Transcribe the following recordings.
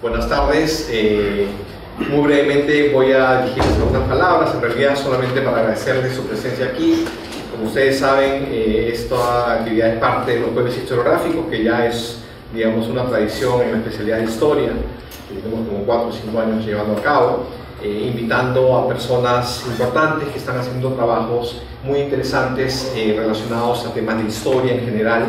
Buenas tardes. Muy brevemente voy a dirigirles algunas palabras, en realidad solamente para agradecerles su presencia aquí. Como ustedes saben, esta actividad es parte de los jueves historiográficos, que ya es, digamos, una tradición en la especialidad de historia, que tenemos como 4 o 5 años llevando a cabo, invitando a personas importantes que están haciendo trabajos muy interesantes relacionados a temas de historia en general,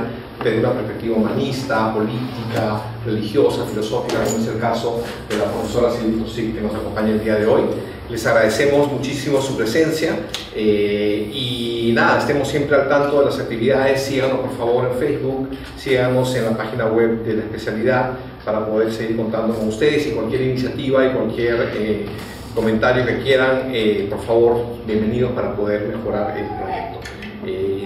desde una perspectiva humanista, política, religiosa, filosófica, como es el caso de la profesora Silvia Tosic, que nos acompaña el día de hoy. Les agradecemos muchísimo su presencia y nada, estemos siempre al tanto de las actividades. Síganos por favor en Facebook, síganos en la página web de la especialidad para poder seguir contando con ustedes, y cualquier iniciativa y cualquier comentario que quieran, por favor, bienvenidos para poder mejorar el proyecto.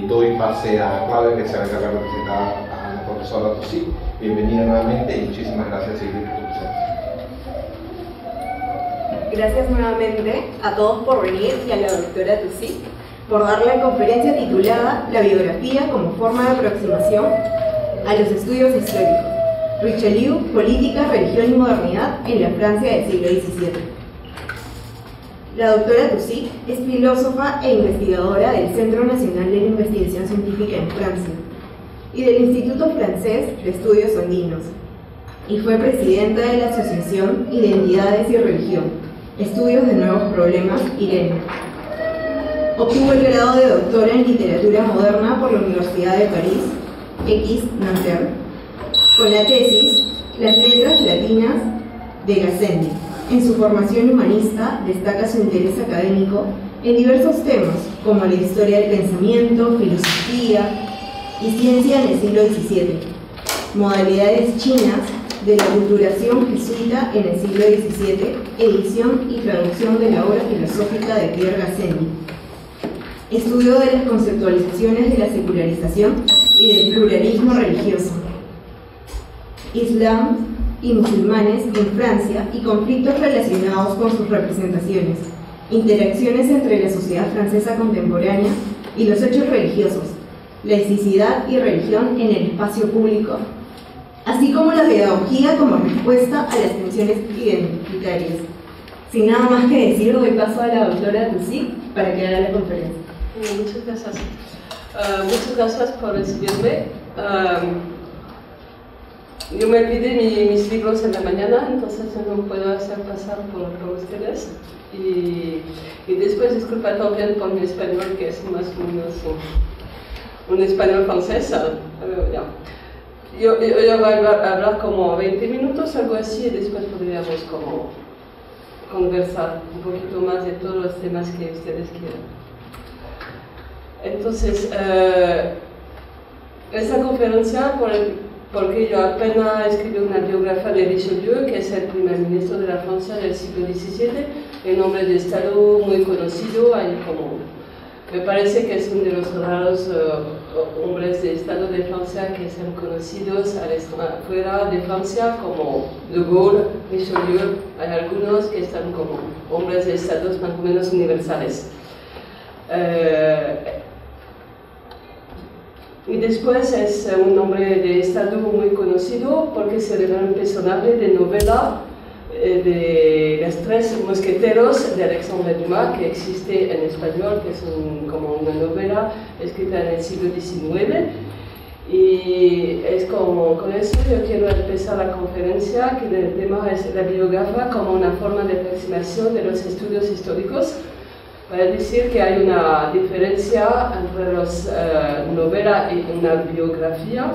Doy pase a Claudia, que se va a encargar de presentar a la profesora Tosic. Bienvenida nuevamente y muchísimas gracias, Silvia, por tu presencia. Gracias nuevamente a todos por venir y a la doctora Tosic por dar la conferencia titulada La biografía como forma de aproximación a los estudios históricos. Richelieu, política, religión y modernidad en la Francia del siglo XVII. La doctora Tosic es filósofa e investigadora del Centro Nacional de la Investigación Científica en Francia y del Instituto Francés de Estudios Andinos, y fue presidenta de la Asociación Identidades y Religión, Estudios de Nuevos Problemas, IRENE. Obtuvo el grado de doctora en Literatura Moderna por la Universidad de París, Nanterre, con la tesis Las letras latinas de Gassendi. En su formación humanista destaca su interés académico en diversos temas, como la historia del pensamiento, filosofía y ciencia en el siglo XVII, modalidades chinas de la culturación jesuita en el siglo XVII, edición y traducción de la obra filosófica de Pierre Gassendi, estudio de las conceptualizaciones de la secularización y del pluralismo religioso, Islam y musulmanes en Francia y conflictos relacionados con sus representaciones, interacciones entre la sociedad francesa contemporánea y los hechos religiosos, laicidad y religión en el espacio público, así como la pedagogía como respuesta a las tensiones identitarias. Sin nada más que decir, doy paso a la doctora Tosic para que haga la conferencia. Muchas gracias. Muchas gracias por recibirme. Yo me olvidé mis libros en la mañana, entonces no puedo hacer pasar por ustedes. Y después disculpa también por mi español, que es más o menos un español francés. Ya. Yo voy a hablar como 20 minutos, algo así, y después podríamos como conversar un poquito más de todos los temas que ustedes quieran. Entonces, esta conferencia, porque yo apenas escribí una biografía de Richelieu, que es el primer ministro de la Francia del siglo XVII, un hombre de Estado muy conocido, me parece que es uno de los raros hombres de Estado de Francia que son conocidos fuera de Francia, como De Gaulle, Richelieu. Hay algunos que están como hombres de Estado más o menos universales. Y después es un hombre de Estado muy conocido porque es el gran personaje de novela de Los Tres Mosqueteros de Alexandre Dumas, que existe en español, que es como una novela escrita en el siglo XIX. Y es como, con eso yo quiero empezar la conferencia, que el tema es la biografía como una forma de aproximación de los estudios históricos, para decir que hay una diferencia entre las novelas y una biografía,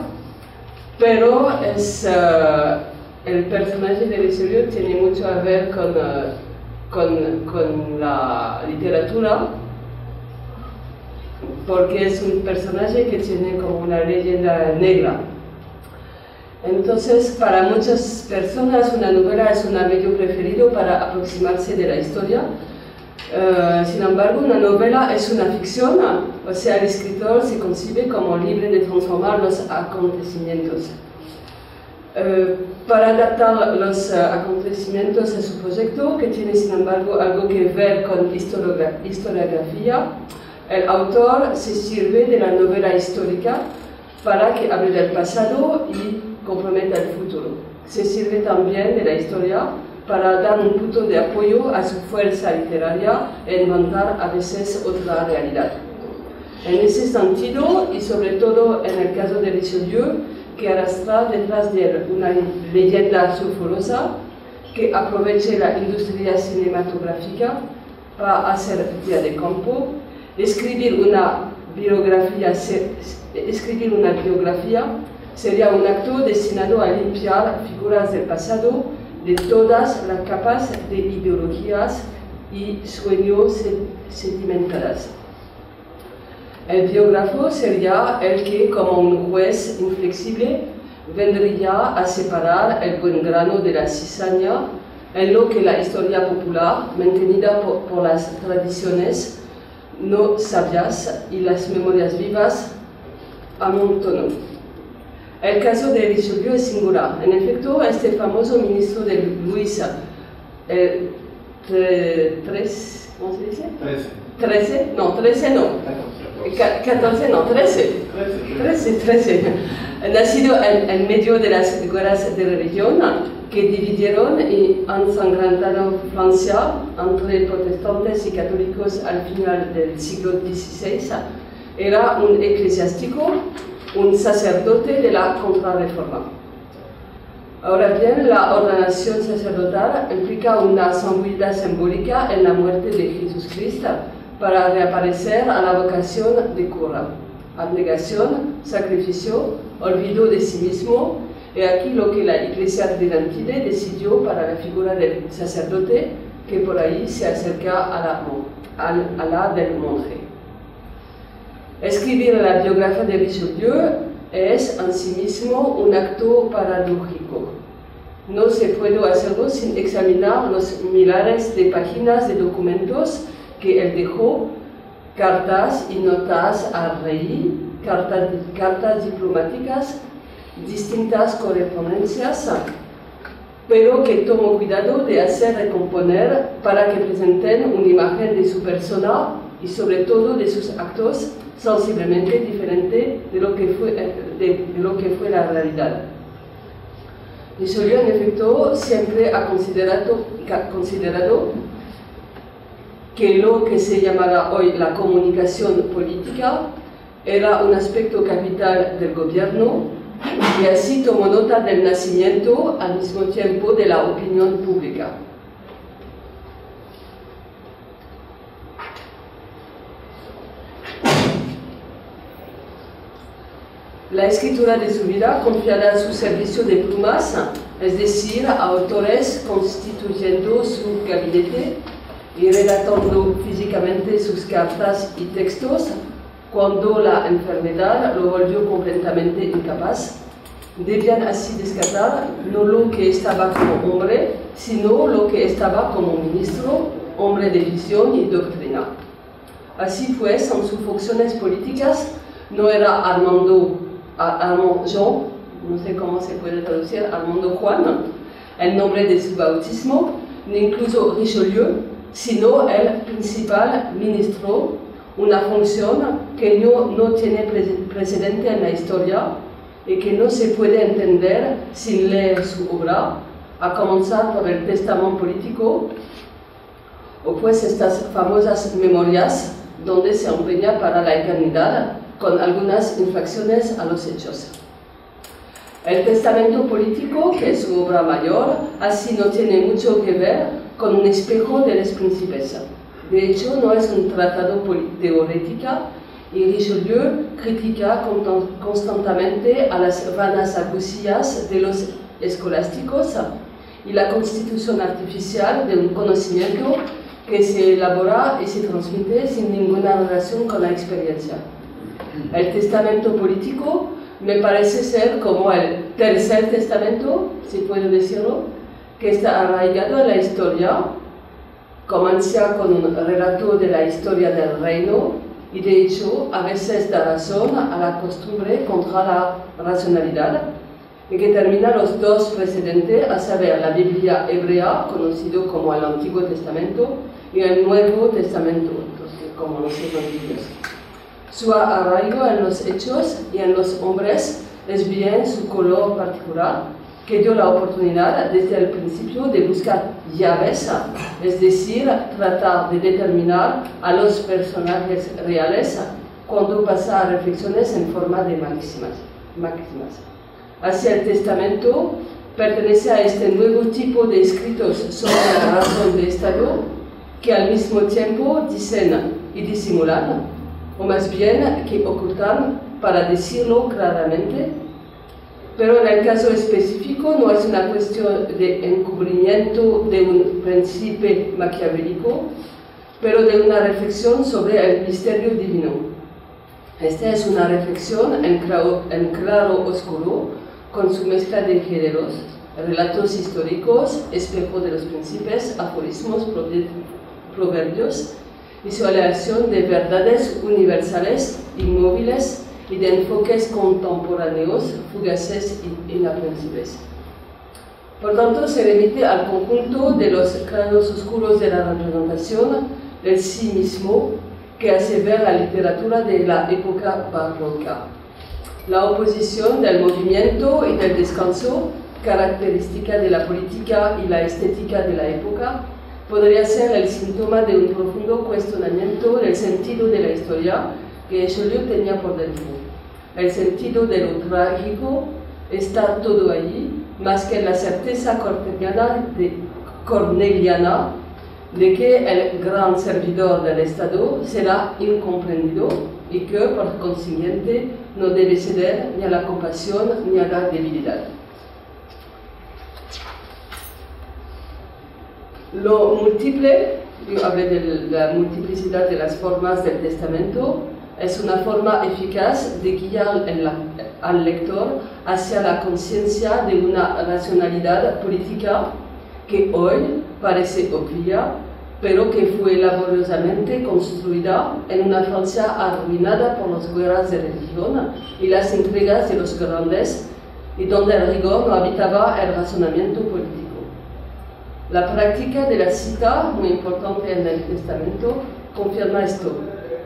pero el personaje de Richelieu tiene mucho a ver con la literatura, porque es un personaje que tiene como una leyenda negra. Entonces, para muchas personas una novela es un medio preferido para aproximarse de la historia. Sin embargo, una novela es una ficción, o sea, el escritor se concibe como libre de transformar los acontecimientos. Para adaptar los acontecimientos a su proyecto, que tiene sin embargo algo que ver con historiografía, el autor se sirve de la novela histórica para que hable del pasado y comprometa el futuro. se sirve también de la historia para dar un punto de apoyo a su fuerza literaria e inventar a veces otra realidad. En ese sentido, y sobre todo en el caso de Richelieu, que arrastra detrás de él una leyenda sulfurosa que aproveche la industria cinematográfica para hacer día de campo, escribir una biografía sería un acto destinado a limpiar figuras del pasado de todas las capas de ideologías y sueños sedimentadas. El biógrafo sería el que, como un juez inflexible, vendría a separar el buen grano de la cizaña en lo que la historia popular, mantenida por las tradiciones no sabias y las memorias vivas, amontonó. El caso de Richelieu es singular. En efecto, este famoso ministro de Luis ¿cómo se dice? 13 no, 13. Nacido en medio de las guerras de religión que dividieron y ensangrantaron Francia entre protestantes y católicos al final del siglo XVI, era un eclesiástico, un sacerdote de la Contrarreforma. Ahora bien, la ordenación sacerdotal implica una zambulida simbólica en la muerte de Jesucristo para reaparecer a la vocación de cura. Abnegación, sacrificio, olvido de sí mismo, y aquí lo que la Iglesia tridentine decidió para la figura del sacerdote, que por ahí se acerca a la del monje. Escribir la biografía de Richelieu es en sí mismo un acto paradójico. No se puede hacerlo sin examinar los millares de páginas de documentos que él dejó, cartas y notas al rey, cartas diplomáticas, distintas correspondencias, pero que tomó cuidado de hacer recomponer para que presenten una imagen de su persona y sobre todo de sus actos sensiblemente diferente de lo que fue la realidad. Richelieu, en efecto, siempre ha considerado que lo que se llamará hoy la comunicación política era un aspecto capital del gobierno y así tomó nota del nacimiento al mismo tiempo de la opinión pública. La escritura de su vida, confiada a su servicio de plumas, es decir, a autores constituyendo su gabinete y redactando físicamente sus cartas y textos, cuando la enfermedad lo volvió completamente incapaz, debían así descartar no lo que estaba como hombre, sino lo que estaba como ministro, hombre de visión y doctrina. Así pues, en sus funciones políticas, no era Armando Jean, no sé cómo se puede traducir, Armando Juan, el nombre de su bautismo, ni incluso Richelieu, sino el principal ministro, una función que no tiene precedente en la historia y que no se puede entender sin leer su obra, a comenzar por el testamento político, o pues estas famosas memorias donde se empeña para la eternidad, con algunas infracciones a los hechos. El testamento político, que es su obra mayor, así no tiene mucho que ver con un espejo de los príncipes. De hecho, no es un tratado teórico y Richelieu critica constantemente a las vanas argucias de los escolásticos y la constitución artificial de un conocimiento que se elabora y se transmite sin ninguna relación con la experiencia. El testamento político me parece ser como el tercer testamento, si puedo decirlo, que está arraigado en la historia, comienza con un relato de la historia del reino y de hecho a veces da razón a la costumbre contra la racionalidad, y que termina los dos precedentes, a saber la Biblia hebrea, conocido como el Antiguo Testamento, y el Nuevo Testamento, entonces, como los evangelios. Su arraigo en los hechos y en los hombres es bien su color particular, que dio la oportunidad desde el principio de buscar llaves, es decir, tratar de determinar a los personajes reales cuando pasa a reflexiones en forma de máximas. Así el testamento pertenece a este nuevo tipo de escritos sobre la razón de Estado que al mismo tiempo dicen y disimulan, o más bien que ocultan para decirlo claramente. Pero en el caso específico no es una cuestión de encubrimiento de un príncipe maquiavélico, pero de una reflexión sobre el misterio divino. Esta es una reflexión en claro oscuro, con su mezcla de géneros, relatos históricos, espejo de los príncipes, aforismos, proverbios, visualización de verdades universales, inmóviles, y de enfoques contemporáneos, fugaces y inaprensibles. Por tanto, se remite al conjunto de los claros oscuros de la representación del sí mismo que hace ver la literatura de la época barroca. La oposición del movimiento y del descanso, característica de la política y la estética de la época, podría ser el síntoma de un profundo cuestionamiento del sentido de la historia que Richelieu tenía por dentro. El sentido de lo trágico está todo allí, más que la certeza corneliana de que el gran servidor del Estado será incomprendido y que, por consiguiente, no debe ceder ni a la compasión ni a la debilidad. Lo múltiple, yo hablé de la multiplicidad de las formas del testamento, es una forma eficaz de guiar al lector hacia la conciencia de una racionalidad política que hoy parece obvia, pero que fue laboriosamente construida en una Francia arruinada por las guerras de religión y las intrigas de los grandes, y donde el rigor no habitaba el razonamiento político. La práctica de la cita, muy importante en el testamento, confirma esto.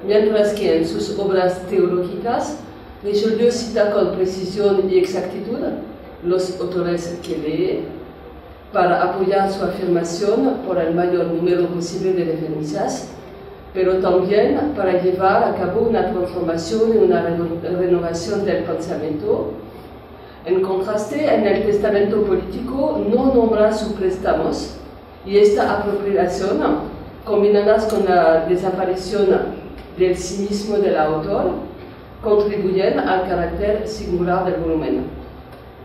Mientras que en sus obras teológicas, Richelieu cita con precisión y exactitud los autores que lee para apoyar su afirmación por el mayor número posible de referencias, pero también para llevar a cabo una transformación y una renovación del pensamiento. En contraste, en el testamento político no nombra sus préstamos, y esta apropiación, combinadas con la desaparición del sí mismo del autor, contribuyen al carácter singular del volumen.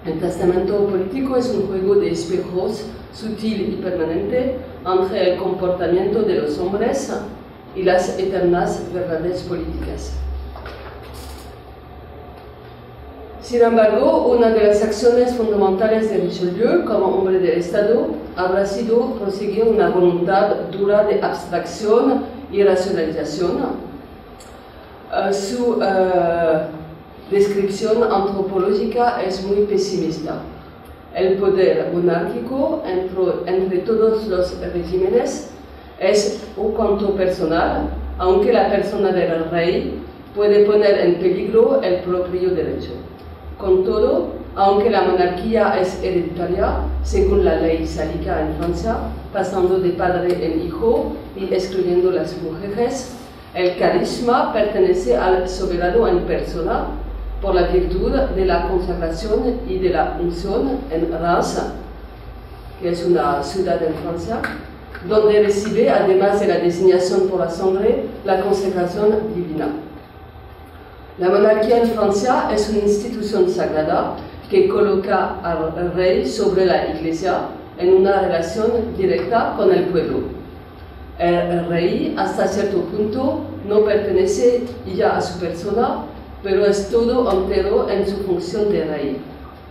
El testamento político es un juego de espejos sutil y permanente entre el comportamiento de los hombres y las eternas verdades políticas. Sin embargo, una de las acciones fundamentales de Richelieu como hombre del Estado habrá sido proseguir una voluntad dura de abstracción y racionalización. Su descripción antropológica es muy pesimista. El poder monárquico entre todos los regímenes es un cuanto personal, aunque la persona del rey puede poner en peligro el propio derecho. Con todo, aunque la monarquía es hereditaria, según la ley sálica en Francia, pasando de padre en hijo y excluyendo las mujeres, el carisma pertenece al soberano en persona por la virtud de la consagración y de la unción en Reims, que es una ciudad en Francia, donde recibe, además de la designación por la sangre, la consagración divina. La monarquía en Francia es una institución sagrada que coloca al rey sobre la iglesia en una relación directa con el pueblo. El rey, hasta cierto punto, no pertenece ya a su persona, pero es todo entero en su función de rey.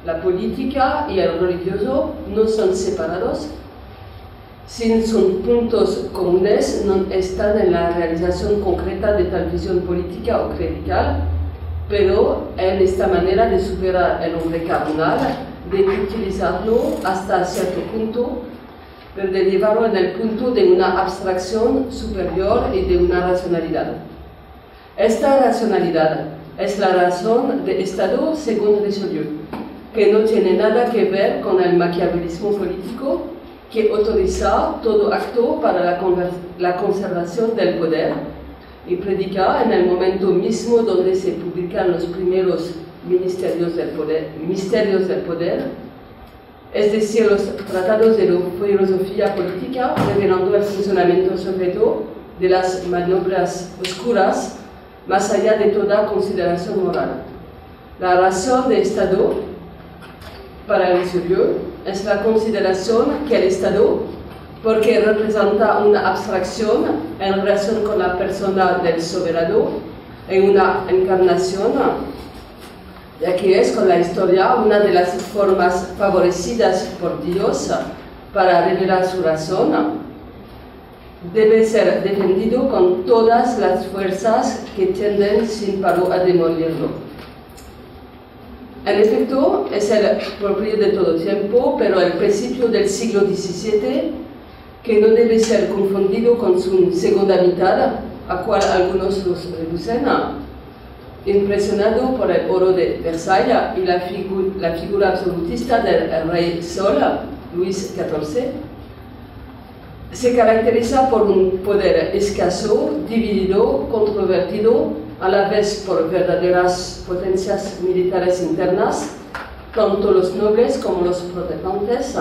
La política y el religioso no son separados. Si son puntos comunes, no están en la realización concreta de tal visión política o clerical, pero en esta manera de superar el hombre carnal, de utilizarlo hasta cierto punto, pero de llevarlo en el punto de una abstracción superior y de una racionalidad. Esta racionalidad es la razón de Estado según Richelieu. que no tiene nada que ver con el maquiavelismo político, que autoriza todo acto para la conservación del poder y predica en el momento mismo donde se publican los primeros misterios del poder, es decir, los tratados de filosofía política, revelando el funcionamiento secreto de las maniobras oscuras más allá de toda consideración moral. La razón de Estado para Richelieu es la consideración que el Estado, porque representa una abstracción en relación con la persona del soberano, en una encarnación, ya que es con la historia una de las formas favorecidas por Dios para revelar su razón, debe ser defendido con todas las fuerzas que tienden sin paro a demolirlo. En efecto, es el propio de todo tiempo, pero el principio del siglo XVII, que no debe ser confundido con su segunda mitad, a cual algunos los reducen, impresionado por el oro de Versalles y la figura absolutista del rey Sol, Luis XIV, se caracteriza por un poder escaso, dividido, controvertido, a la vez por verdaderas potencias militares internas, tanto los nobles como los protestantes,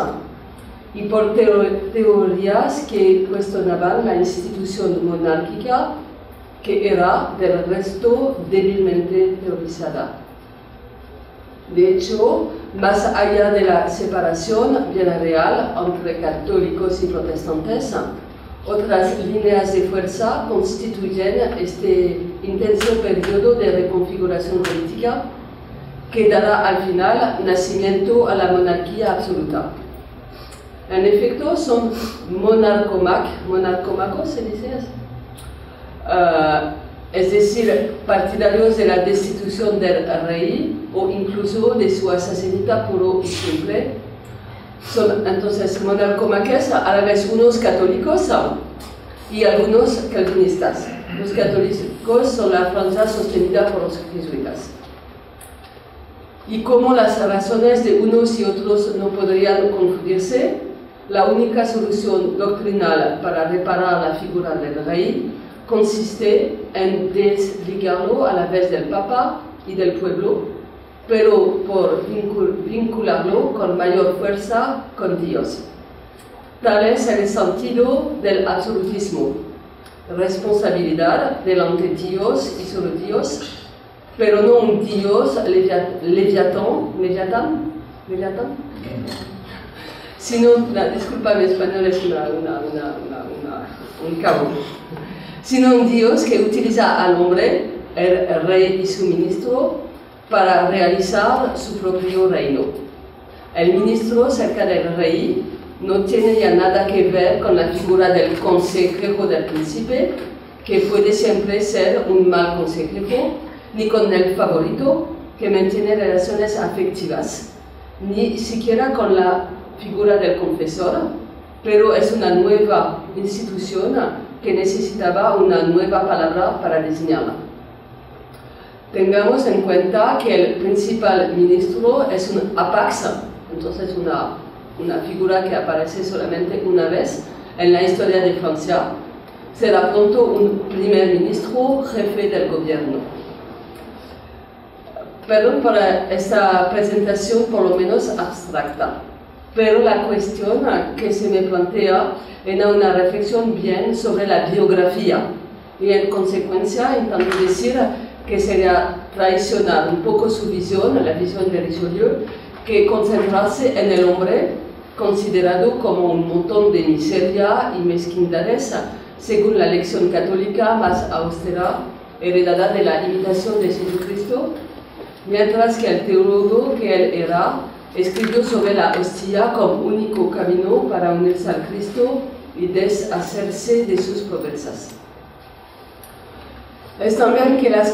y por teorías que cuestionaban la institución monárquica, que era del resto débilmente teorizada. De hecho, más allá de la separación bien real entre católicos y protestantes, otras líneas de fuerza constituyen este intenso periodo de reconfiguración política que dará al final nacimiento a la monarquía absoluta. En efecto, son monarcomacos, ¿se dice? Es decir, partidarios de la destitución del rey o incluso de su asesinato puro y simple. Son entonces monarcomaques, a la vez unos católicos y algunos calvinistas. Los católicos son la Francia sostenida por los jesuitas. Y como las razones de unos y otros no podrían confundirse, la única solución doctrinal para reparar la figura del rey consiste en desligarlo a la vez del Papa y del pueblo, pero por vincularlo con mayor fuerza con Dios. Tal es el sentido del absolutismo: responsabilidad delante de Dios y solo Dios, pero no un Dios leviatán, sino, disculpa, mi español es un cabo, sino un Dios que utiliza al hombre, el rey y su ministro, para realizar su propio reino. El ministro cerca del rey no tiene ya nada que ver con la figura del consejero del príncipe, que puede siempre ser un mal consejero, ni con el favorito, que mantiene relaciones afectivas, ni siquiera con la figura del confesor, pero es una nueva institución que necesitaba una nueva palabra para diseñarla. Tengamos en cuenta que el principal ministro es un apax, entonces una figura que aparece solamente una vez en la historia de Francia. Será pronto un primer ministro, jefe del gobierno. Perdón por esta presentación por lo menos abstracta, pero la cuestión que se me plantea era una reflexión bien sobre la biografía y en consecuencia intento decir que sería traicionar un poco su visión, la visión de Richelieu, que concentrarse en el hombre considerado como un montón de miseria y mezquindades, según la lección católica más austera, heredada de la imitación de Jesucristo, mientras que el teólogo que él era escribió sobre la hostia como único camino para unirse al Cristo y deshacerse de sus pobrezas. Es también que las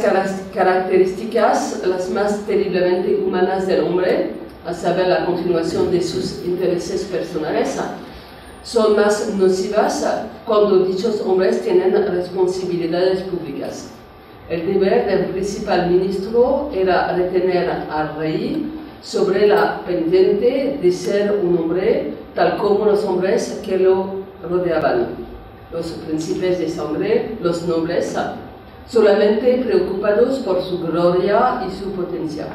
características las más terriblemente humanas del hombre, a saber la continuación de sus intereses personales, son más nocivas cuando dichos hombres tienen responsabilidades públicas. El deber del principal ministro era retener al rey sobre la pendiente de ser un hombre tal como los hombres que lo rodeaban, los príncipes de sangre, los nobles, solamente preocupados por su gloria y su potencia.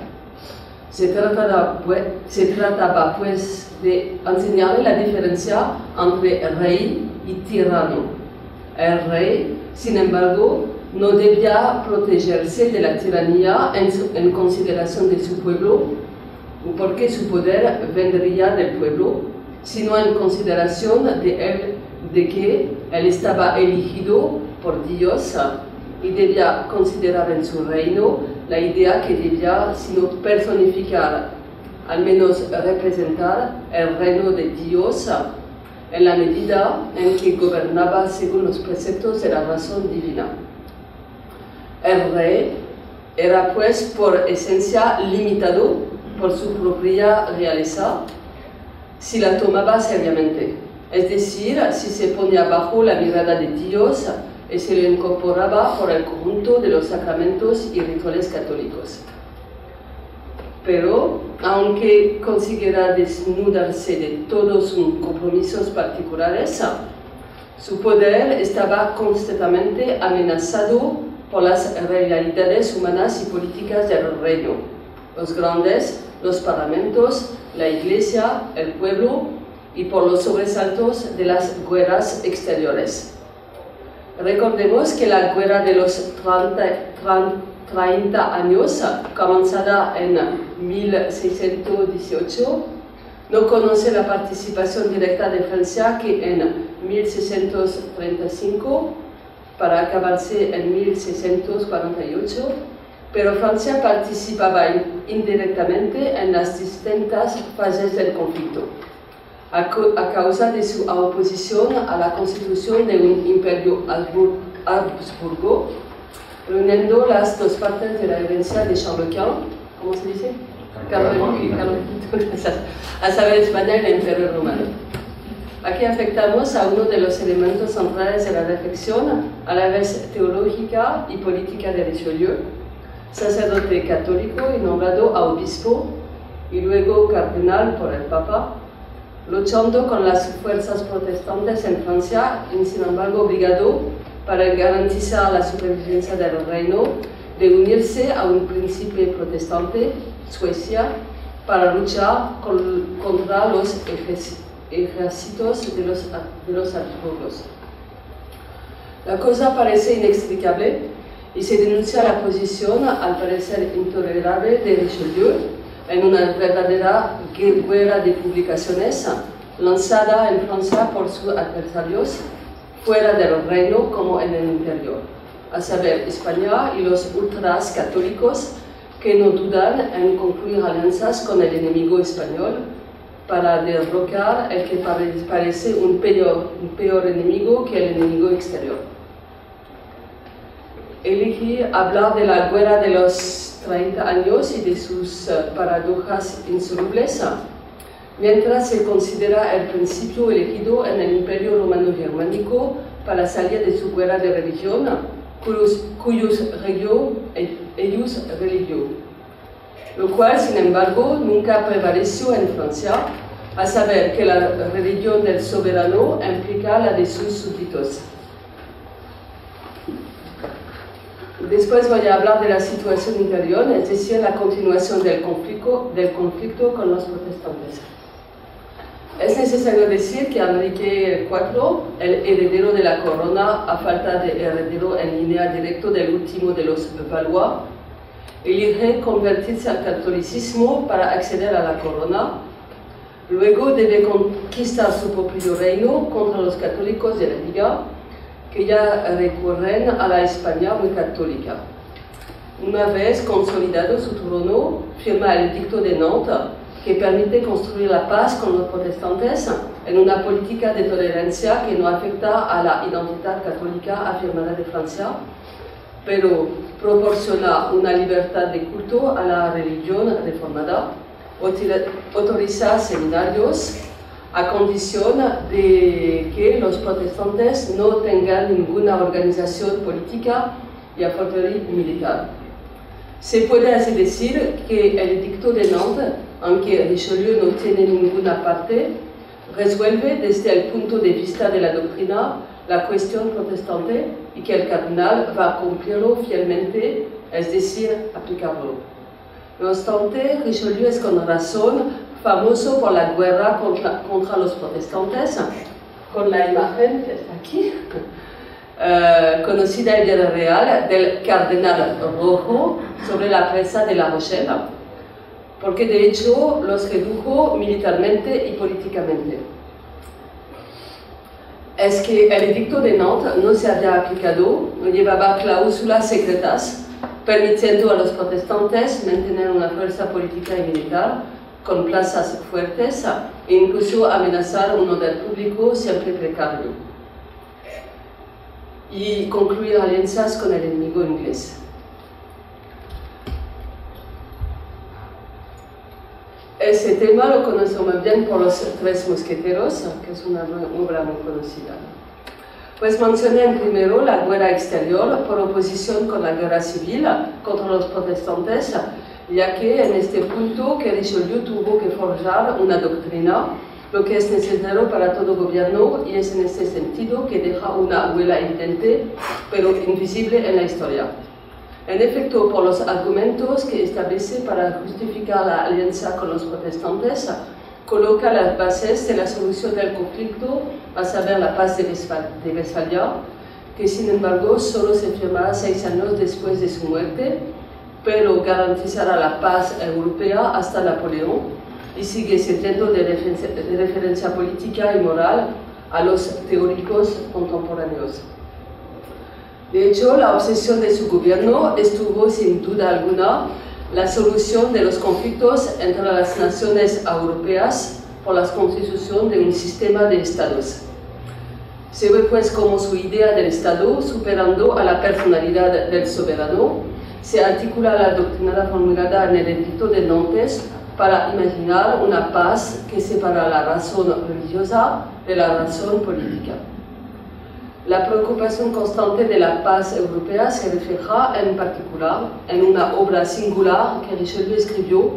Se trataba pues de enseñarle la diferencia entre rey y tirano. El rey, sin embargo, no debía protegerse de la tiranía en consideración de su pueblo, porque su poder vendría del pueblo, sino en consideración de que él estaba elegido por Dios y debía considerar en su reino la idea que debía, sino personificar, al menos representar el reino de Dios en la medida en que gobernaba según los preceptos de la razón divina. El rey era pues por esencia limitado por su propia realeza si la tomaba seriamente, es decir, si se ponía bajo la mirada de Dios y se lo incorporaba por el conjunto de los sacramentos y rituales católicos. Pero, aunque consiguiera desnudarse de todos sus compromisos particulares, su poder estaba constantemente amenazado por las realidades humanas y políticas del reino, los grandes, los parlamentos, la iglesia, el pueblo, y por los sobresaltos de las guerras exteriores. Recordemos que la guerra de los 30 años, comenzada en 1618, no conoce la participación directa de Francia que en 1635, para acabarse en 1648, pero Francia participaba indirectamente en las distintas fases del conflicto, a causa de su oposición a la constitución de un imperio Habsburgo, reuniendo las dos partes de la herencia de Charles Quint, ¿cómo se dice? Carlos V, a saber España y el Imperio Romano. Aquí afectamos a uno de los elementos centrales de la reflexión, a la vez teológica y política de Richelieu, sacerdote católico y nombrado a obispo y luego cardenal por el Papa, luchando con las fuerzas protestantes en Francia y sin embargo obligado, para garantizar la supervivencia del reino, de unirse a un príncipe protestante, Suecia, para luchar contra los ejércitos de los Habsburgos. La cosa parece inexplicable y se denuncia la posición, al parecer intolerable, de Richelieu en una verdadera guerra de publicaciones lanzada en Francia por sus adversarios, fuera del reino como en el interior, a saber España y los ultras católicos que no dudan en concluir alianzas con el enemigo español para derrocar el que parece un peor enemigo que el enemigo exterior. Elegí hablar de la guerra de los 30 años y de sus paradojas insolubles, mientras se considera el principio elegido en el Imperio Romano-Germánico para salir de su guerra de religión, cuyos regio ellos religió, lo cual, sin embargo, nunca prevaleció en Francia, a saber que la religión del soberano implica la de sus súbditos. Después voy a hablar de la situación interior, es decir, la continuación del conflicto con los protestantes. Es necesario decir que Enrique IV, el heredero de la corona, a falta de heredero en línea directo del último de los Valois, elige convertirse al catolicismo para acceder a la corona. Luego debe conquistar su propio reino contra los católicos de la Liga, que ya recurren a la España muy católica. Una vez consolidado su trono, firma el Edicto de Nantes, que permite construir la paz con los protestantes en una política de tolerancia que no afecta a la identidad católica afirmada de Francia, pero proporciona una libertad de culto a la religión reformada, autoriza seminarios, a condición de que los protestantes no tengan ninguna organización política y a fortiori militar. Se puede así decir que el Edicto de Nantes aunque Richelieu no tiene ninguna parte, resuelve desde el punto de vista de la doctrina la cuestión protestante y que el cardenal va a cumplirlo fielmente, es decir, aplicarlo. No obstante, Richelieu es con razón famoso por la guerra contra los protestantes, con la imagen que está aquí, conocida en vida real del cardenal rojo sobre la presa de La Rochelle, porque de hecho los redujo militarmente y políticamente. Es que el edicto de Nantes no se había aplicado, no llevaba cláusulas secretas, permitiendo a los protestantes mantener una fuerza política y militar con plazas fuertes e incluso amenazar un orden público siempre precario y concluir alianzas con el enemigo inglés. Ese tema lo conocemos bien por los Tres Mosqueteros, que es una obra muy conocida. Pues mencioné primero la guerra exterior por oposición con la guerra civil contra los protestantes, ya que en este punto que Richelieu tuvo que forjar una doctrina, lo que es necesario para todo gobierno, y es en este sentido que deja una huella evidente, pero invisible en la historia. En efecto, por los argumentos que establece para justificar la alianza con los protestantes, coloca las bases de la solución del conflicto, a saber la paz de Westfalia, que sin embargo solo se firmará 6 años después de su muerte, pero garantizará la paz europea hasta Napoleón y sigue sirviendo de referencia política y moral a los teóricos contemporáneos. De hecho, la obsesión de su gobierno estuvo sin duda alguna la solución de los conflictos entre las naciones europeas por la constitución de un sistema de estados. Se ve pues como su idea del estado, superando a la personalidad del soberano, se articula la doctrina formulada en el Edicto de Nantes para imaginar una paz que separa la razón religiosa de la razón política. La preocupación constante de la paz europea se refleja en particular en una obra singular que Richelieu escribió,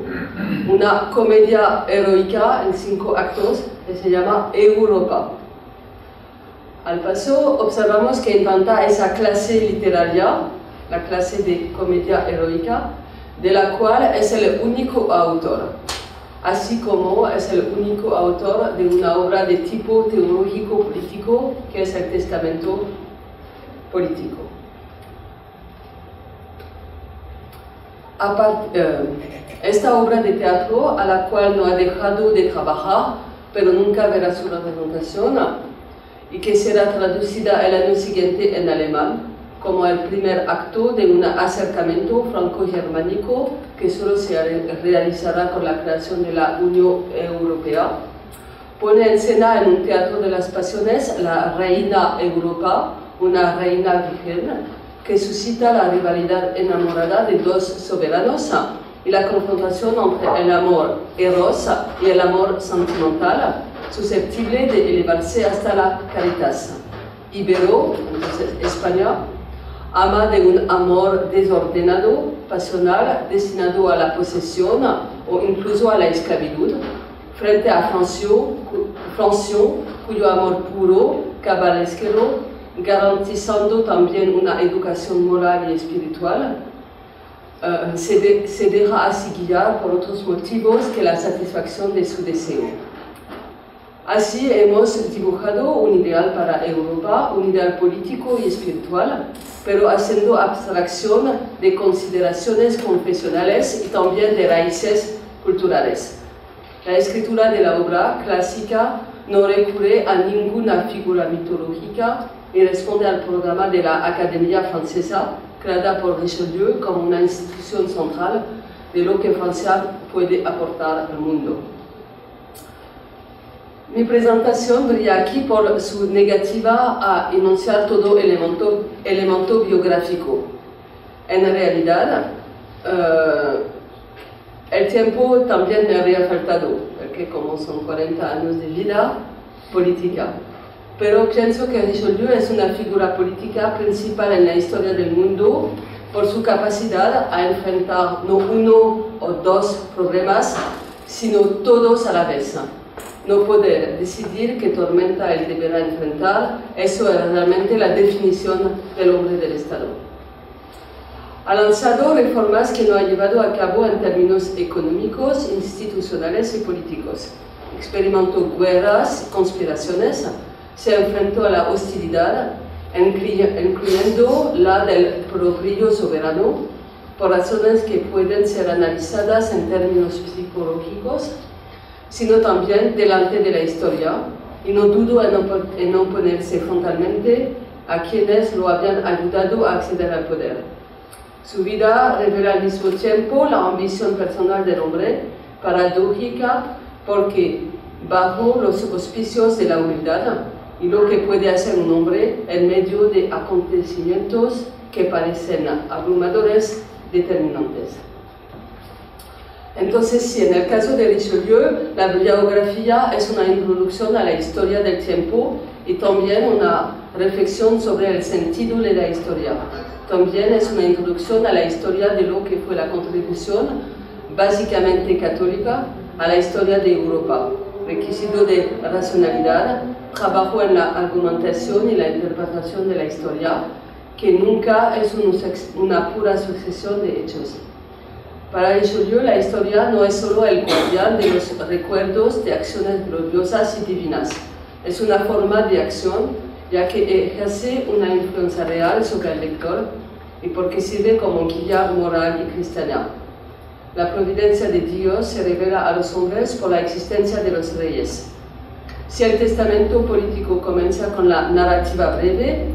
una comedia heroica en 5 actos que se llama Europa. Al paso observamos que inventa esa clase literaria, la clase de comedia heroica, de la cual es el único autor, así como es el único autor de una obra de tipo teológico-político, que es el Testamento político. Esta obra de teatro, a la cual no ha dejado de trabajar, pero nunca verá su representación, y que será traducida el año siguiente en alemán, como el primer acto de un acercamiento franco-germánico que solo se realizará con la creación de la Unión Europea. Pone en escena en un teatro de las pasiones la reina Europa, una reina virgen, que suscita la rivalidad enamorada de dos soberanos y la confrontación entre el amor eros y el amor sentimental, susceptible de elevarse hasta la caritas. Ibero, entonces España, ama de un amor desordenado, pasional, destinado a la posesión o incluso a la esclavitud, frente a Francion, cuyo amor puro, cabalesquero, garantizando también una educación moral y espiritual, se deja así guiar por otros motivos que la satisfacción de su deseo. Así hemos dibujado un ideal para Europa, un ideal político y espiritual, pero haciendo abstracción de consideraciones confesionales y también de raíces culturales. La escritura de la obra clásica no recurre a ninguna figura mitológica y responde al programa de la Academia Francesa, creada por Richelieu como una institución central de lo que Francia puede aportar al mundo. Mi presentación brilla aquí por su negativa a enunciar todo elemento biográfico. En realidad, el tiempo también me había faltado, porque como son 40 años de vida política. Pero pienso que Richelieu es una figura política principal en la historia del mundo por su capacidad a enfrentar no uno o dos problemas, sino todos a la vez. No poder decidir qué tormenta él deberá enfrentar, eso es realmente la definición del hombre del Estado. Ha lanzado reformas que no ha llevado a cabo en términos económicos, institucionales y políticos. Experimentó guerras, conspiraciones, se enfrentó a la hostilidad, incluyendo la del propio soberano, por razones que pueden ser analizadas en términos psicológicos, sino también delante de la historia, y no dudo en oponerse frontalmente a quienes lo habían ayudado a acceder al poder. Su vida revela al mismo tiempo la ambición personal del hombre, paradójica porque bajo los auspicios de la humildad y lo que puede hacer un hombre en medio de acontecimientos que parecen abrumadores, determinantes. Entonces, sí, en el caso de Richelieu, la biografía es una introducción a la historia del tiempo y también una reflexión sobre el sentido de la historia. También es una introducción a la historia de lo que fue la contribución básicamente católica a la historia de Europa, requisito de racionalidad, trabajo en la argumentación y la interpretación de la historia, que nunca es una pura sucesión de hechos. Para Richelieu, la historia no es solo el guardián de los recuerdos de acciones gloriosas y divinas, es una forma de acción ya que ejerce una influencia real sobre el lector y porque sirve como guía moral y cristiana. La providencia de Dios se revela a los hombres por la existencia de los reyes. Si el testamento político comienza con la narrativa breve,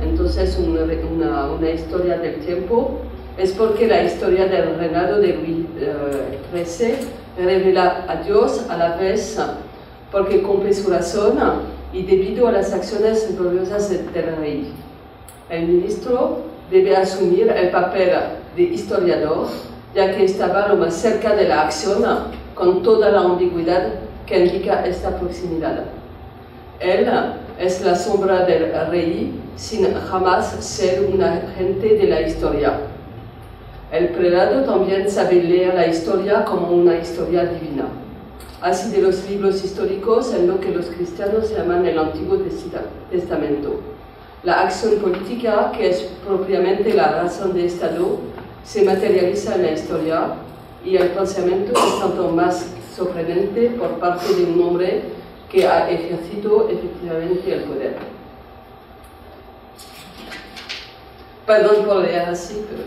entonces una historia del tiempo, es porque la historia del reinado de Luis XIII revela a Dios a la vez porque cumple su razón y debido a las acciones gloriosas del rey. El ministro debe asumir el papel de historiador, ya que estaba lo más cerca de la acción con toda la ambigüedad que indica esta proximidad. Él es la sombra del rey sin jamás ser un agente de la historia. El prelado también sabe leer la historia como una historia divina. Así de los libros históricos en lo que los cristianos llaman el Antiguo Testamento. La acción política, que es propiamente la razón de Estado, se materializa en la historia y el pensamiento es tanto más sorprendente por parte de un hombre que ha ejercido efectivamente el poder. Perdón por leer así, pero...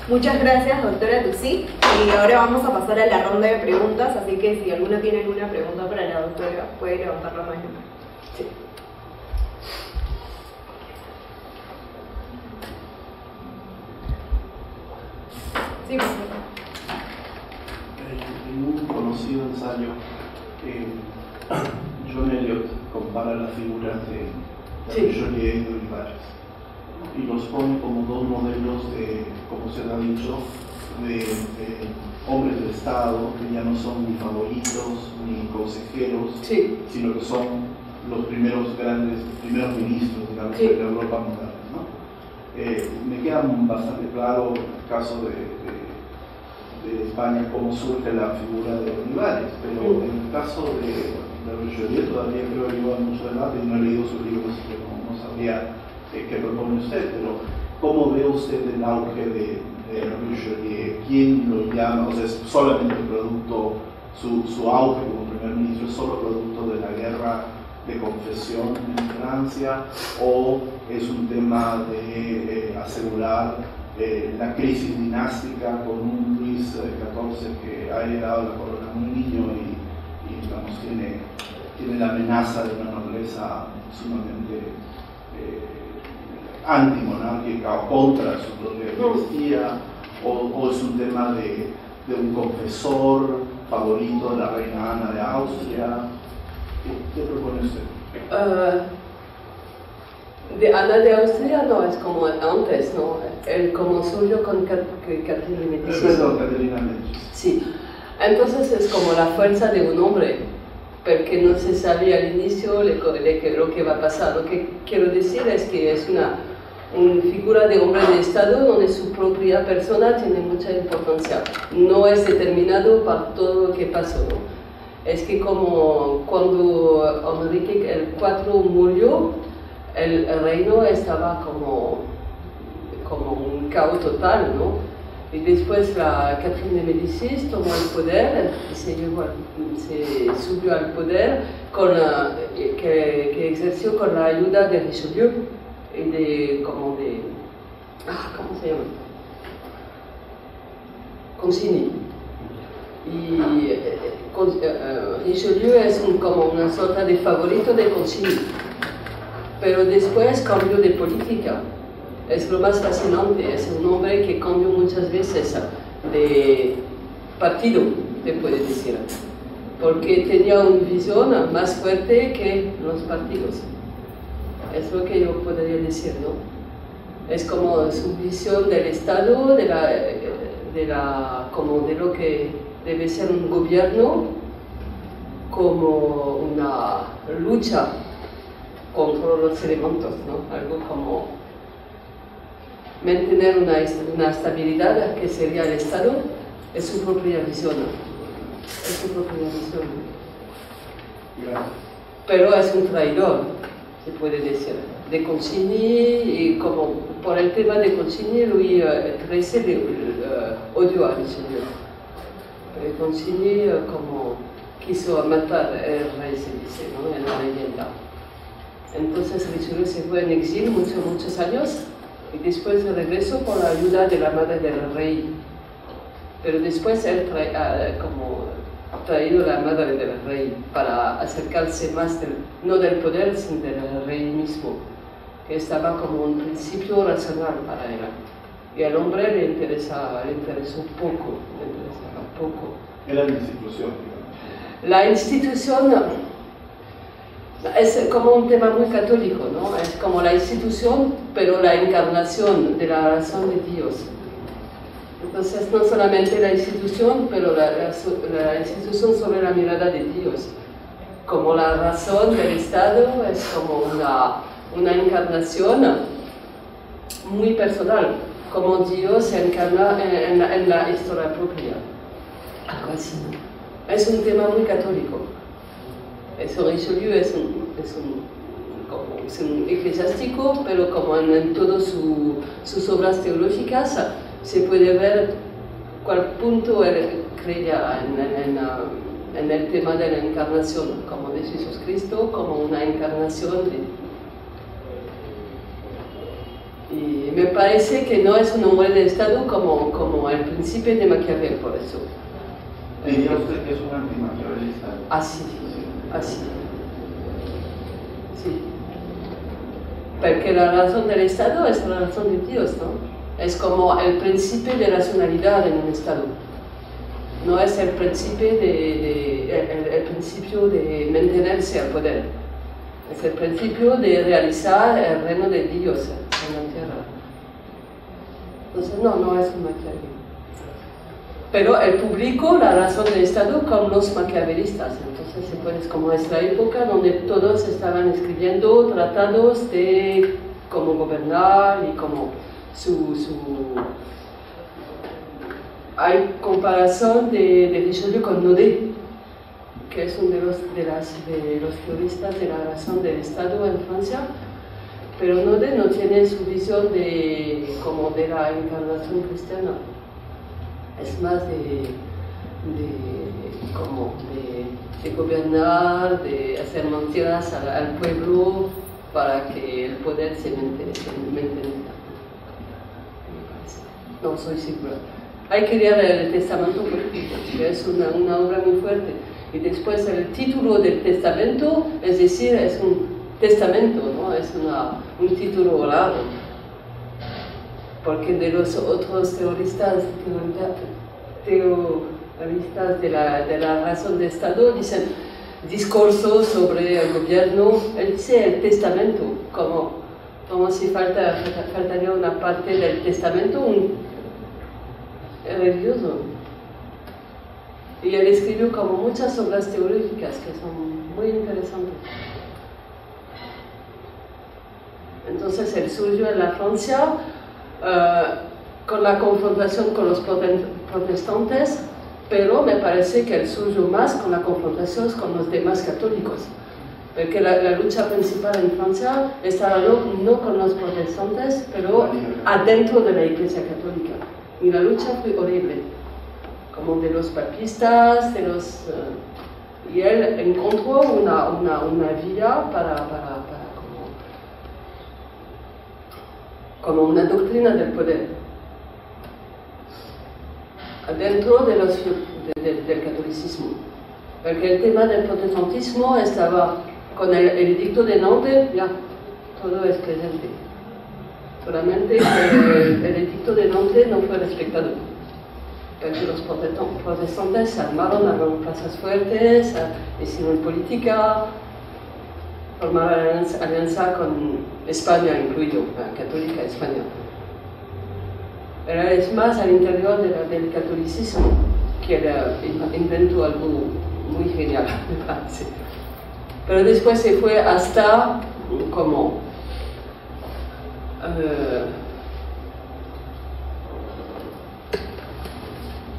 Muchas gracias, doctora Tusi. Y ahora vamos a pasar a la ronda de preguntas, así que si alguno tiene alguna pregunta para la doctora, puede levantar la mano. Sí. Sí, por favor. En un conocido ensayo, John Eliot compara las figuras de Richelieu y de Olivares y los pone como dos modelos de, como se ha dicho, de hombres de Estado que ya no son ni favoritos ni consejeros, sino que son los primeros ministros, digamos, de la Europa moderna, ¿no? Me queda bastante claro el caso de España cómo surge la figura de Olivares, pero en el caso de Richelieu todavía creo que lleva mucho debate y no he leído sus libros, así que no sabría qué propone usted, pero ¿cómo ve usted el auge de Richelieu? ¿Quién lo llama? O sea, ¿es solamente producto, su auge como primer ministro es solo producto de la guerra de confesión en Francia, o es un tema de asegurar la crisis dinástica con un Luis XIV que ha heredado la corona muy niño y digamos, tiene la amenaza de una nobleza sumamente antimonárquica o contra su propia dinastía, o es un tema de un confesor favorito de la reina Ana de Austria? ¿Qué propone usted? De Ana de Austria no es como antes, ¿no? Él comenzó yo con Caterina Medici. Caterina Medici. Sí, entonces es como la fuerza de un hombre, porque no se sabía al inicio lo que va a pasar. Lo que quiero decir es que es una figura de hombre de Estado donde su propia persona tiene mucha importancia. No es determinado por todo lo que pasó, ¿no? Es que como cuando Enrique el IV murió, el reino estaba como un caos total, ¿no? Y después la Catherine de Médicis tomó el poder y se subió al poder que ejerció con la ayuda de Richelieu y ¿cómo se llama? Concini. Y Richelieu es como una suerte de favorito de Concini, pero después cambió de política. Es lo más fascinante, es un hombre que cambió muchas veces de partido, se puede decir, porque tenía una visión más fuerte que los partidos. Es lo que yo podría decir, ¿no? Es como su visión del Estado, como de lo que debe ser un gobierno, como una lucha contra los elementos, ¿no? Algo como mantener una estabilidad que sería el Estado, es su propia visión. Es su propia visión. Pero es un traidor, se puede decir, de Concini, y como por el tema de Concini, Louis XIII odió a Richelieu. Concini como quiso matar al rey, se dice, ¿no? En la leyenda. Entonces Richelieu se fue en exilio muchos años, y después regresó por la ayuda de la madre del rey. Pero después él traído la madre del rey para acercarse más, no del poder, sino del rey mismo, que estaba como un principio racional para él. Y al hombre le interesaba poco, Era la institución. La institución es como un tema muy católico, ¿no? Es como la institución, pero la encarnación de la razón de Dios. Entonces, no solamente la institución, pero la institución sobre la mirada de Dios. Como la razón del Estado es como una encarnación muy personal, como Dios se encarna en la historia propia. Algo así. Es un tema muy católico. Richelieu es un eclesiástico, pero como en todas sus obras teológicas se puede ver cuál punto él creía en el tema de la encarnación, como de Jesucristo, como una encarnación y me parece que no es un hombre de Estado como el príncipe de Maquiavel, por eso. ¿Diría usted que es un antimaquiavelista? Así. Sí. Porque la razón del Estado es la razón de Dios, ¿no? Es como el principio de racionalidad en un Estado. No es el principio el principio de mantenerse al poder. Es el principio de realizar el reino de Dios en la tierra. Entonces, no es un Maquiavel. Pero él publicó la razón del Estado con los maquiavelistas. Entonces, como es la época donde todos estaban escribiendo tratados de cómo gobernar y cómo hay comparación de Richelieu con Naudet, que es uno de los teoristas de la razón del Estado en Francia, pero Naudet no tiene su visión de la encarnación cristiana. Es más de gobernar, de hacer mentiras al pueblo para que el poder se mantenga. No soy segura. Hay que leer el Testamento político, que es una obra muy fuerte. Y después el título del testamento, es decir, es un testamento, ¿no? Es un título raro. Porque de los otros teoristas de la razón de Estado dicen discursos sobre el gobierno, él dice el testamento, como si faltaría una parte del testamento religioso. Y él escribió como muchas obras teológicas que son muy interesantes. Entonces el suyo en la Francia, con la confrontación con los protestantes, pero me parece que el suyo más con la confrontación con los demás católicos. Porque la lucha principal en Francia estaba no con los protestantes, pero adentro de la Iglesia Católica. Y la lucha fue horrible, como de los papistas, de los... y él encontró una vía para como una doctrina del poder, adentro de del catolicismo. Porque el tema del protestantismo estaba con el edicto de Nantes, ya, todo es presente. Solamente el edicto de Nantes no fue respetado. Porque los protestantes se armaron, abrieron plazas fuertes, hicieron política, formaron alianza con España, incluido, la católica España. Pero es más al interior del catolicismo que inventó algo muy genial, me parece. Pero después se fue hasta como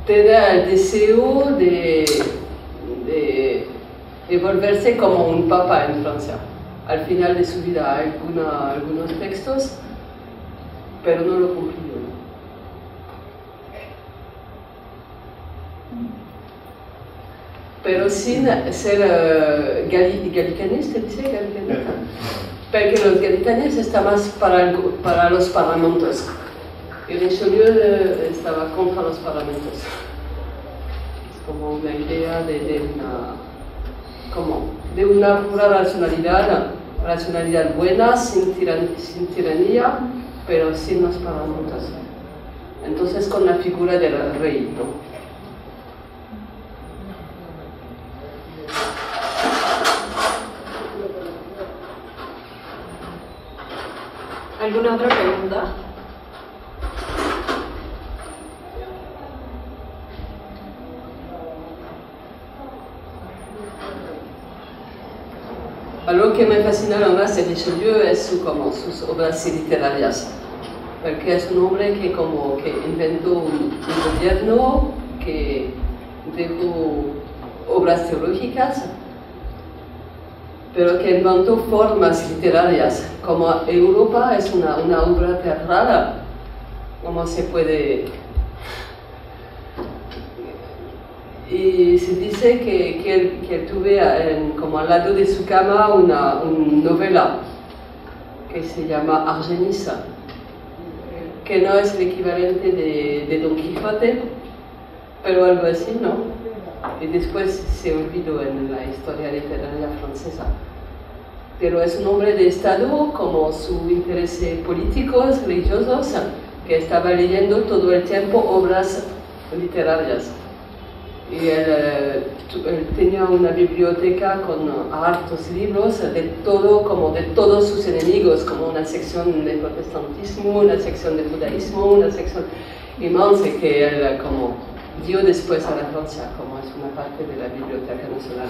tenía el deseo de volverse como un papa en Francia. Al final de su vida hay algunos textos, pero no lo cumplió. Pero sin ser gallicanista, dice gallicanista. Porque los gallicanes están más para los parlamentos. Y Richelieu estaba contra los parlamentos. Es como una idea de una pura racionalidad buena, sin tiranía, pero sin los parlamentos. Entonces con la figura del rey, ¿no? ¿Alguna otra pregunta? Algo que me fascinaron más de Richelieu es sus obras literarias, porque es un hombre que inventó un gobierno, que dejó obras teológicas, pero que inventó formas literarias, como Europa es una obra teatral, como se puede... Y se dice que tuve como al lado de su cama una novela que se llama Argenisa, que no es el equivalente de Don Quijote, pero algo así, ¿no? Y después se olvidó en la historia literaria francesa. Pero es un hombre de Estado, como sus intereses políticos, religiosos, que estaba leyendo todo el tiempo obras literarias. Y él tenía una biblioteca con hartos libros de todos sus enemigos, como una sección de protestantismo, una sección de judaísmo, una sección inmensa que él dio después a la Francia, como es una parte de la Biblioteca Nacional.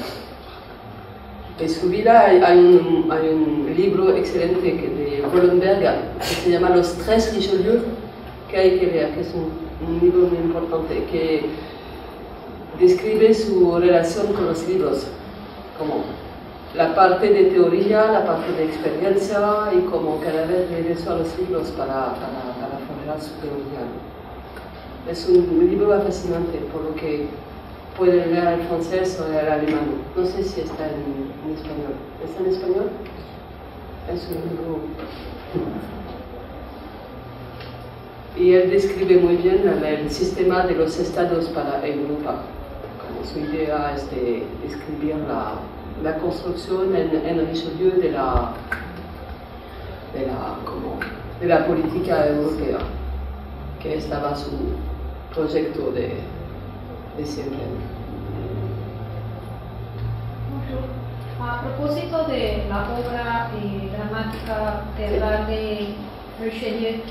De su vida hay un libro excelente de Wollenberg que se llama Los Tres Richelieu, que hay que leer, que es un libro muy importante, que describe su relación con los libros, como la parte de teoría, la parte de experiencia, y como cada vez regresó a los libros para forjar su teoría. Es un libro fascinante, por lo que puede leer el francés o el alemán. No sé si está en español. ¿Está en español? Es un libro... Y él describe muy bien el sistema de los estados para Europa. Como su idea es de describir la construcción en Richelieu de la política europea, que estaba su proyecto de siempre. A propósito de la obra dramática teatral de Richelieu,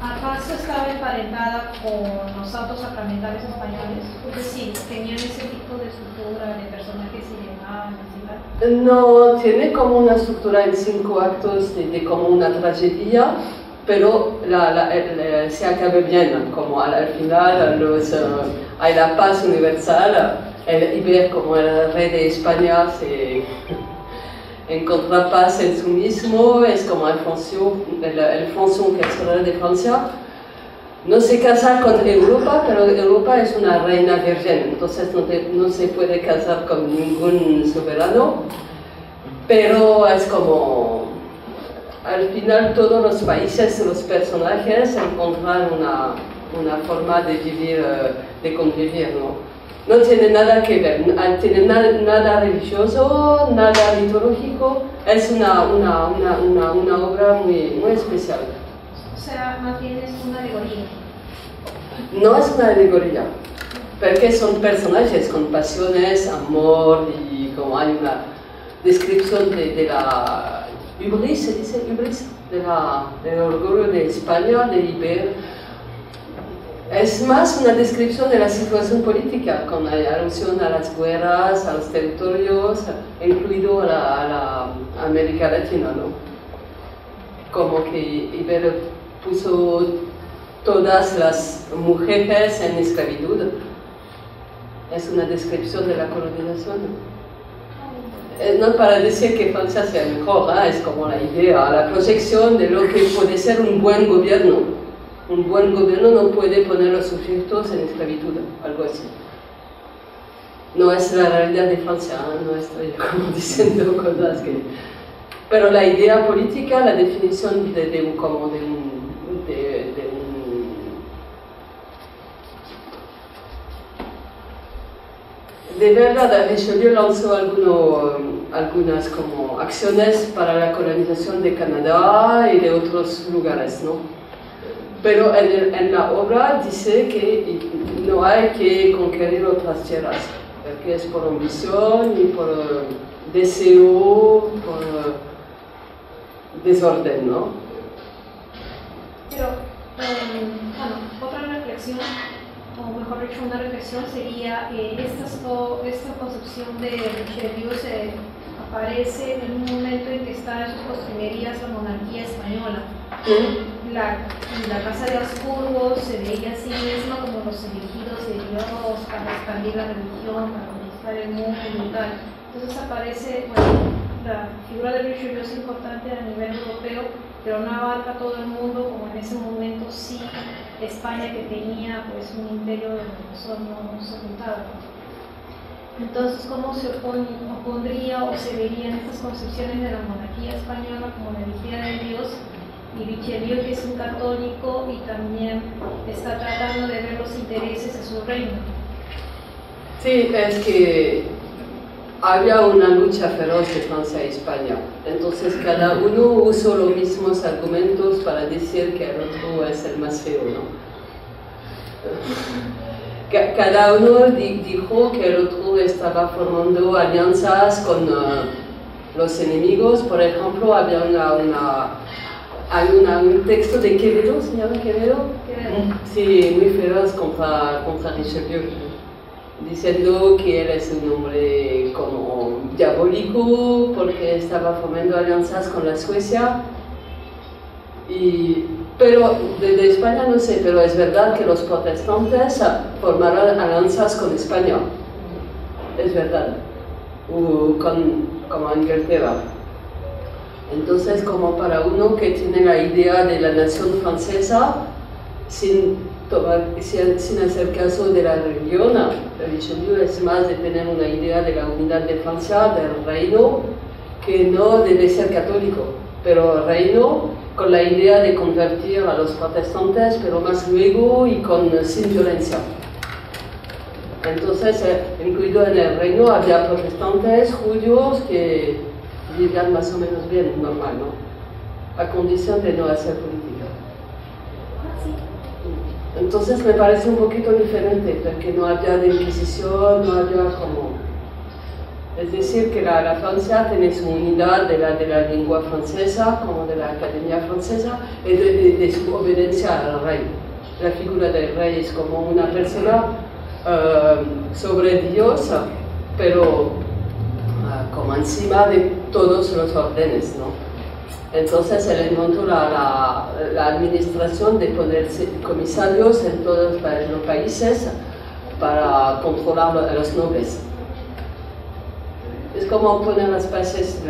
¿acaso estaba emparentada con los autos sacramentales españoles? Es decir, ¿tenían ese tipo de estructura de personajes y de No, tiene como una estructura en 5 actos de como una tragedia, pero se acaba bien, como al final hay la paz universal, el Iber como el rey de España se encuentra paz en sí mismo, es como Alfonso, que es el rey de Francia. No se casa con Europa, pero Europa es una reina virgen, entonces no se puede casar con ningún soberano, pero es como, al final todos los países, los personajes encuentran una forma de vivir, de convivir, ¿no? No tiene nada que ver, tiene nada religioso, nada mitológico, es una obra muy especial. O sea, más bien es una alegoría. No es una alegoría, porque son personajes con pasiones, amor y como hay una descripción de la hubris, se dice hubris, del orgullo de España, de Iber. Es más una descripción de la situación política, con alusión a las guerras, a los territorios, incluido a la América Latina, ¿no? Como que Iber puso todas las mujeres en esclavitud. Es una descripción de la colonización. No para decir que Francia sea mejor, es como la idea, la proyección de lo que puede ser un buen gobierno. Un buen gobierno no puede poner a los sujetos en esclavitud, algo así. No es la realidad de Francia, no estoy como diciendo cosas que... Pero la idea política, la definición de verdad, Richelieu lanzó algunas como acciones para la colonización de Canadá y de otros lugares, ¿no? Pero en la obra dice que no hay que conquistar otras tierras, porque es por ambición y por deseo, por desorden, ¿no? Pero, bueno, otra reflexión, o mejor dicho, una reflexión sería esta concepción de Richelieu se aparece en un momento en que está en sus postrimerías la monarquía española. La Casa de Habsburgo se veía a sí misma como los elegidos de Dios para expandir la religión, para conquistar el mundo y tal. Entonces aparece, bueno, la figura de Richelieu es importante a nivel europeo, pero no abarca todo el mundo como en ese momento sí España, que tenía pues un imperio de no soltado. Entonces, ¿cómo se opondría o se verían estas concepciones de la monarquía española como la elegida de Dios? Y Richelieu, que es un católico y también está tratando de ver los intereses de su reino. Sí, es que había una lucha feroz de Francia y España, entonces cada uno usó los mismos argumentos para decir que el otro es el más feo, ¿no? Cada uno dijo que el otro estaba formando alianzas con los enemigos. Por ejemplo, había un texto de Quevedo, ¿se llama Quevedo? Sí, muy feroz contra Richelieu, diciendo que él es un hombre como diabólico porque estaba formando alianzas con la Suecia. Pero de España no sé, pero es verdad que los protestantes formaron alianzas con España, es verdad, como Inglaterra. Entonces, como para uno que tiene la idea de la nación francesa, sin hacer caso de la religión, Richelieu es más de tener una idea de la unidad de Francia, del reino, que no debe ser católico, pero reino con la idea de convertir a los protestantes, pero más luego y sin violencia. Entonces, incluido en el reino, había protestantes, judíos que vivían más o menos bien, normal, ¿no? A condición de no hacer política. Entonces me parece un poquito diferente, porque no había de Inquisición, no había como... Es decir, que la Francia tiene su unidad de la lengua francesa, como de la Academia Francesa, y de su obediencia al rey. La figura del rey es como una persona sobre Dios, pero como encima de todos los órdenes, ¿no? Entonces él montó la administración de ponerse comisarios en todos los países para controlar a los nobles. Es como poner las bases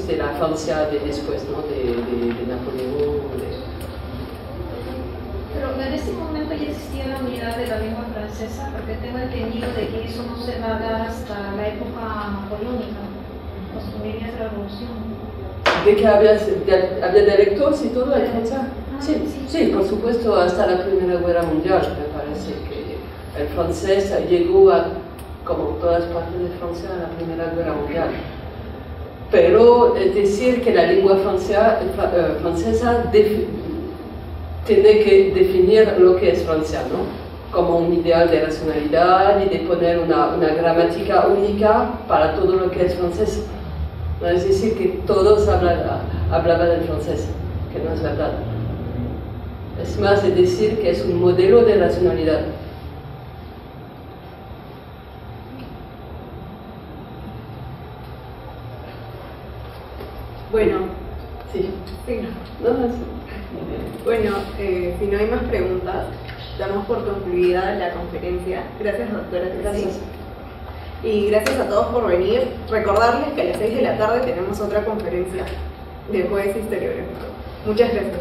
de la Francia de después, ¿no? de Napoleón. Pero en este momento ya existía la unidad de la lengua francesa, porque tengo entendido de que eso no se va a dar hasta la época napoleónica, los primeros días de la Revolución. ¿De que había dialectos y todo en Francia? Sí, por supuesto, hasta la Primera Guerra Mundial. Me parece que el francés llegó a, como todas partes de Francia, a la Primera Guerra Mundial. Pero es decir que la lengua francesa tiene que definir lo que es Francia, ¿no? Como un ideal de racionalidad y de poner una gramática única para todo lo que es francés. No es decir que todos hablaban el francés, que no es verdad. Es más de decir que es un modelo de racionalidad. Bueno, Sí. sí. No, sí. Bueno, si no hay más preguntas, damos por concluida la conferencia. Gracias, doctora. Gracias. Y gracias a todos por venir. Recordarles que a las 6 de la tarde tenemos otra conferencia de jueves historiográfico. Muchas gracias.